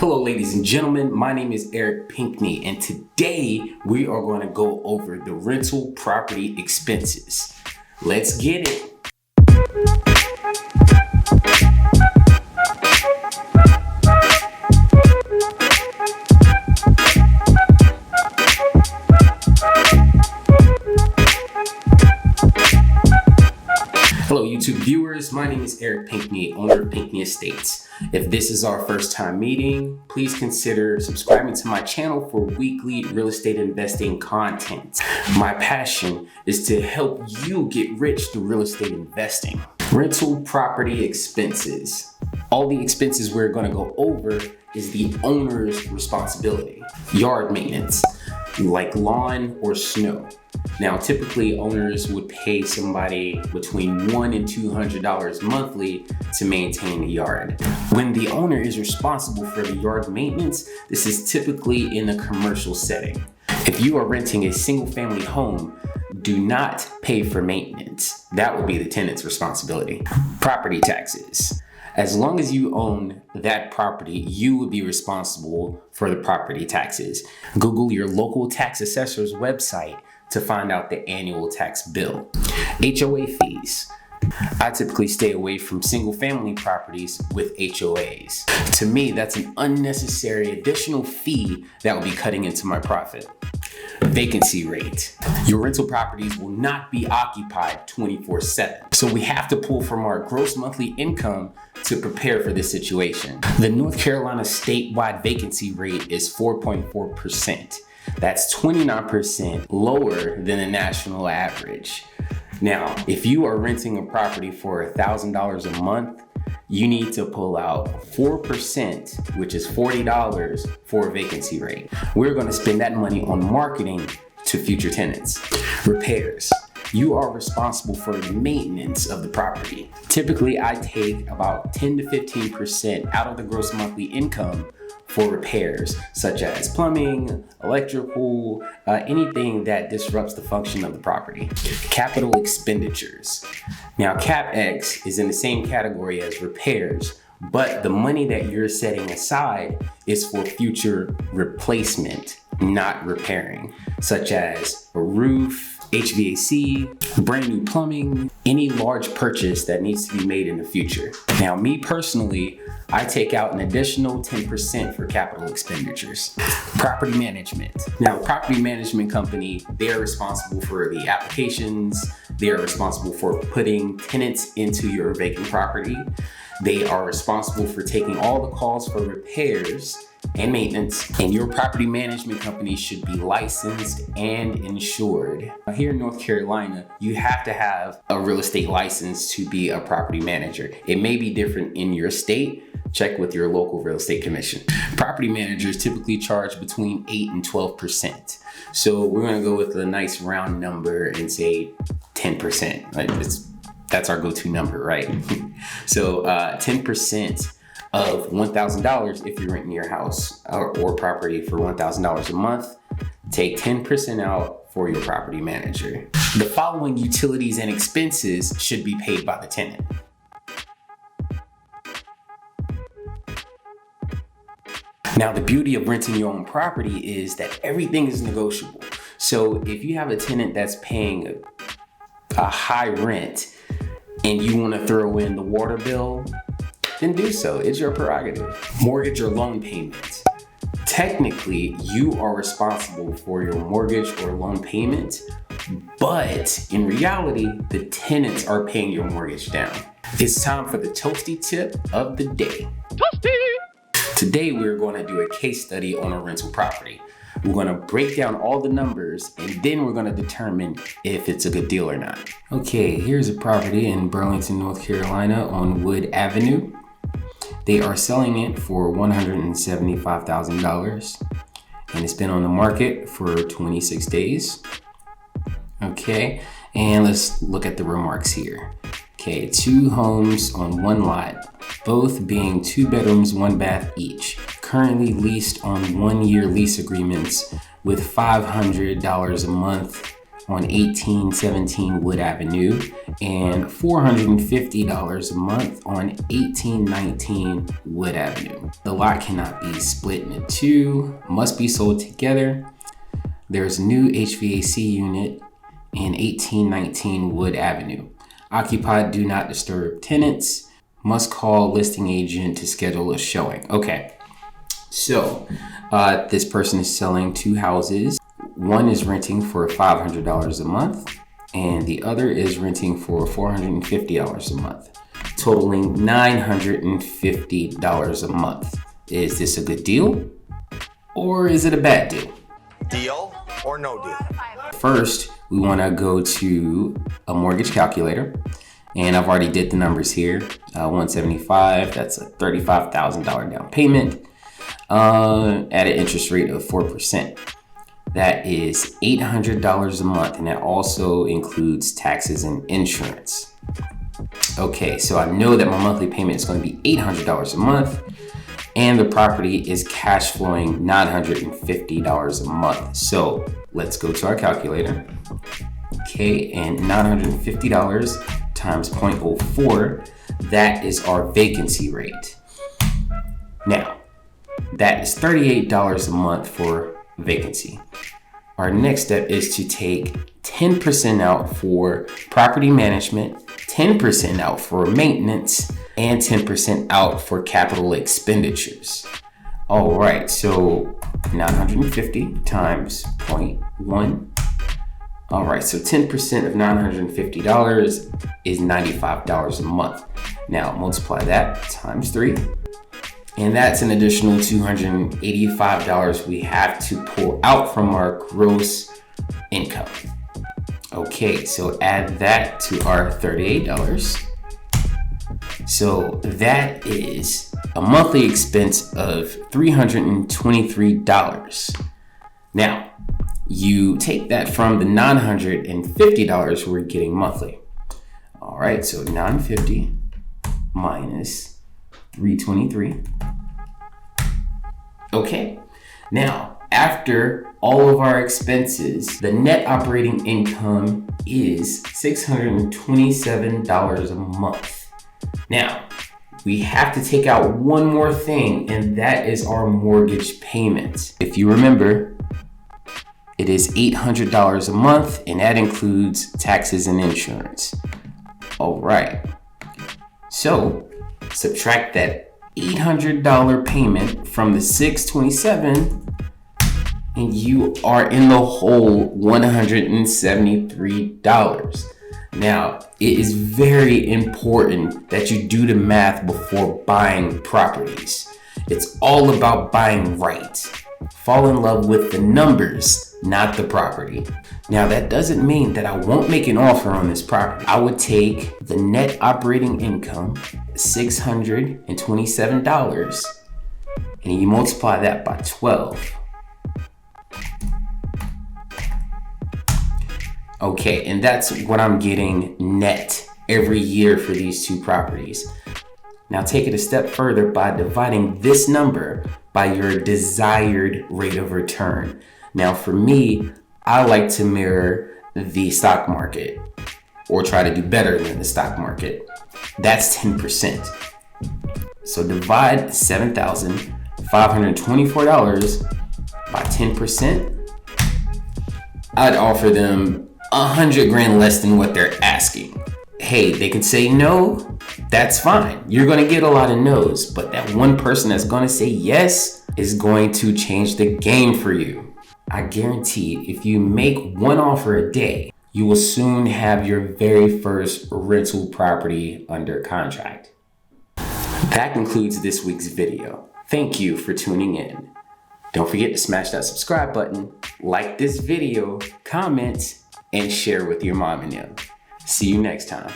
Hello ladies and gentlemen, my name is Eric Pinkney and today we are going to go over the rental property expenses. Let's get it. Hello YouTube viewers, my name is Eric Pinkney, owner of Pinkney Estates. If this is our first time meeting, please consider subscribing to my channel for weekly real estate investing content. My passion is to help you get rich through real estate investing. Rental property expenses. All the expenses we're going to go over is the owner's responsibility. Yard maintenance, like lawn or snow. Now, typically owners would pay somebody between $100 and $200 monthly to maintain the yard. When the owner is responsible for the yard maintenance, this is typically in a commercial setting. If you are renting a single family home, do not pay for maintenance. That would be the tenant's responsibility. Property taxes. As long as you own that property, you would be responsible for the property taxes. Google your local tax assessor's website to find out the annual tax bill. HOA fees. I typically stay away from single family properties with HOAs. To me, that's an unnecessary additional fee that will be cutting into my profit. Vacancy rate. Your rental properties will not be occupied 24/7. So we have to pull from our gross monthly income to prepare for this situation. The North Carolina statewide vacancy rate is 4.4%. That's 29% lower than the national average. Now, if you are renting a property for $1,000 a month, you need to pull out 4%, which is $40 for a vacancy rate. We're going to spend that money on marketing to future tenants. Repairs. You are responsible for the maintenance of the property. Typically, I take about 10 to 15% out of the gross monthly income for repairs, such as plumbing, electrical, anything that disrupts the function of the property. Capital expenditures. Now, CapEx is in the same category as repairs, but the money that you're setting aside is for future replacement, not repairing, such as a roof, HVAC, brand new plumbing, any large purchase that needs to be made in the future. Now, me personally, I take out an additional 10% for capital expenditures. Property management. Now, property management company, they're responsible for the applications. They are responsible for putting tenants into your vacant property. They are responsible for taking all the calls for repairs and maintenance, and your property management company should be licensed and insured. Here in North Carolina, you have to have a real estate license to be a property manager. It may be different in your state. Check with your local real estate commission. Property managers typically charge between 8 and 12%. So we're gonna go with a nice round number and say 10%. That's our go-to number, right? So 10% of $1,000 if you're renting your house or property for $1,000 a month, take 10% out for your property manager. The following utilities and expenses should be paid by the tenant. Now, the beauty of renting your own property is that everything is negotiable. So if you have a tenant that's paying a high rent and you want to throw in the water bill, then do so. It's your prerogative. Mortgage or loan payments. Technically, you are responsible for your mortgage or loan payment, but in reality, the tenants are paying your mortgage down. It's time for the toasty tip of the day. Toasty! Today, we're going to do a case study on a rental property. We're going to break down all the numbers and then we're going to determine if it's a good deal or not. Okay, here's a property in Burlington, North Carolina on Wood Avenue. They are selling it for $175,000 and it's been on the market for 26 days. Okay, and let's look at the remarks here. Okay, 2 homes on 1 lot, both being 2 bedrooms, 1 bath each. Currently leased on 1-year lease agreements with $500 a month on 1817 Wood Avenue and $450 a month on 1819 Wood Avenue. The lot cannot be split into two, must be sold together. There's a new HVAC unit in 1819 Wood Avenue. Occupied, do not disturb tenants. Must call listing agent to schedule a showing. Okay, so this person is selling two houses. One is renting for $500 a month, and the other is renting for $450 a month, totaling $950 a month. Is this a good deal, or is it a bad deal? Deal or no deal? First, we want to go to a mortgage calculator, and I've already did the numbers here. 175, that's a $35,000 down payment at an interest rate of 4%. That is $800 a month, and that also includes taxes and insurance. Okay, so I know that my monthly payment is going to be $800 a month, and the property is cash flowing $950 a month. So let's go to our calculator. Okay, and $950 times 0.04, that is our vacancy rate. Now, that is $38 a month for vacancy. Our next step is to take 10% out for property management, 10% out for maintenance, and 10% out for capital expenditures. All right, so 950 times 0.1. All right, so 10% of $950 is $95 a month. Now multiply that times 3. And that's an additional $285 we have to pull out from our gross income. Okay, so add that to our $38. So that is a monthly expense of $323. Now, you take that from the $950 we're getting monthly. All right, so 950 minus 323. Okay, now after all of our expenses, the net operating income is $627 a month. Now, we have to take out one more thing, and that is our mortgage payment. If you remember, it is $800 a month, and that includes taxes and insurance. All right, so subtract that $800 payment from the $627, and you are in the whole $173. Now, it is very important that you do the math before buying properties. It's all about buying right. Fall in love with the numbers, not the property. Now, that doesn't mean that I won't make an offer on this property. I would take the net operating income, $627, and you multiply that by 12. Okay, and that's what I'm getting net every year for these two properties. Now take it a step further by dividing this number by your desired rate of return. Now for me, I like to mirror the stock market or try to do better than the stock market. That's 10%. So divide $7,524 by 10%. I'd offer them $100,000 less than what they're asking. Hey, they could say no, that's fine. You're gonna get a lot of no's, but that one person that's gonna say yes is going to change the game for you. I guarantee if you make one offer a day, you will soon have your very first rental property under contract. That concludes this week's video. Thank you for tuning in. Don't forget to smash that subscribe button, like this video, comment, and share with your mom and them. See you next time.